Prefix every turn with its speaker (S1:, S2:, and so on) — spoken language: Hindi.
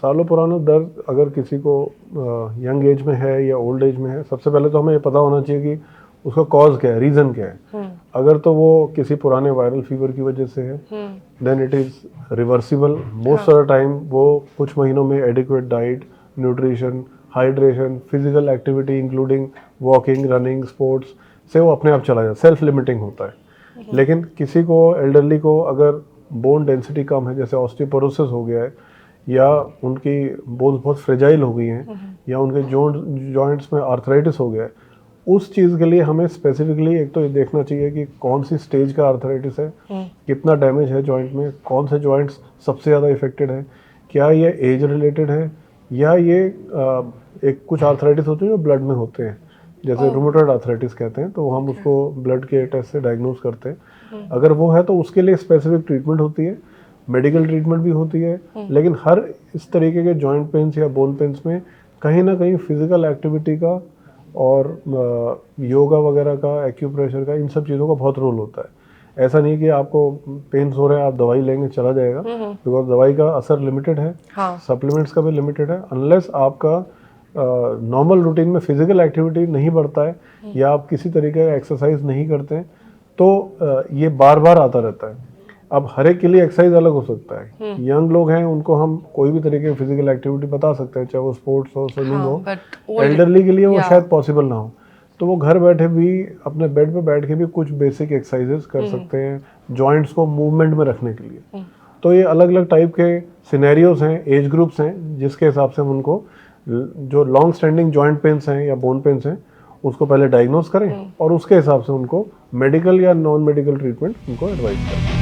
S1: सालों पुराना दर्द अगर किसी को यंग एज में है या ओल्ड एज में है, सबसे पहले तो हमें ये पता होना चाहिए कि उसका कॉज क्या है, रीज़न क्या है। अगर तो वो किसी पुराने वायरल फीवर की वजह से है, then it is reversible. Most of the time वो कुछ महीनों में adequate diet, nutrition, hydration, physical activity including walking, running, sports से वो अपने आप चला जाए, सेल्फ लिमिटिंग होता है। लेकिन किसी को, एल्डरली को, अगर बोन डेंसिटी कम है, जैसे ऑस्टियोपोरोसिस हो गया है, या उनकी बोन्स बहुत फ्रेजाइल हो गई हैं, या उनके जॉइंट्स में आर्थराइटिस हो गया है, उस चीज़ के लिए हमें स्पेसिफिकली एक तो ये देखना चाहिए कि कौन सी स्टेज का आर्थराइटिस है, कितना डैमेज है जॉइंट में, कौन से जॉइंट्स सबसे ज़्यादा इफेक्टेड है, क्या ये एज रिलेटेड है, या ये एक कुछ आर्थराइटिस होते हैं जो ब्लड में होते हैं, जैसे रूमेटॉइड आर्थराइटिस कहते हैं, तो हम उसको ब्लड के टेस्ट से डायग्नोज करते हैं। अगर वो है तो उसके लिए स्पेसिफिक ट्रीटमेंट होती है, मेडिकल ट्रीटमेंट भी होती है। लेकिन हर इस तरीके के जॉइंट पेन्स या बोन पेन्स में कहीं ना कहीं फिजिकल एक्टिविटी का और योगा वगैरह का, एक्यूप्रेशर का, इन सब चीज़ों का बहुत रोल होता है। ऐसा नहीं कि आपको पेन्स हो रहे हैं आप दवाई लेंगे चला जाएगा, बिकॉज दवाई का असर लिमिटेड है, सप्लीमेंट्स का भी लिमिटेड है। अनलेस आपका नॉर्मल रूटीन में फिजिकल एक्टिविटी नहीं बढ़ता है या आप किसी तरीके का एक्सरसाइज नहीं करते हैं, तो ये बार बार आता रहता है। अब हर एक के लिए एक्सरसाइज अलग हो सकता है। यंग लोग हैं, उनको हम कोई भी तरीके की फिजिकल एक्टिविटी बता सकते हैं, चाहे वो स्पोर्ट्स हो, स्विमिंग हो। एल्डरली के लिए वो शायद पॉसिबल ना हो, तो वो घर बैठे भी अपने बेड पे बैठ के भी कुछ बेसिक एक्सरसाइजेस कर सकते हैं जॉइंट्स को मूवमेंट में रखने के लिए। तो ये अलग अलग टाइप के सिनेरियोज हैं, एज ग्रुप्स हैं, जिसके हिसाब से हम उनको जो लॉन्ग स्टैंडिंग जॉइंट पेन्स हैं या बोन पेन्स हैं उसको पहले डायग्नोज करें और उसके हिसाब से उनको मेडिकल या नॉन मेडिकल ट्रीटमेंट उनको एडवाइस करें।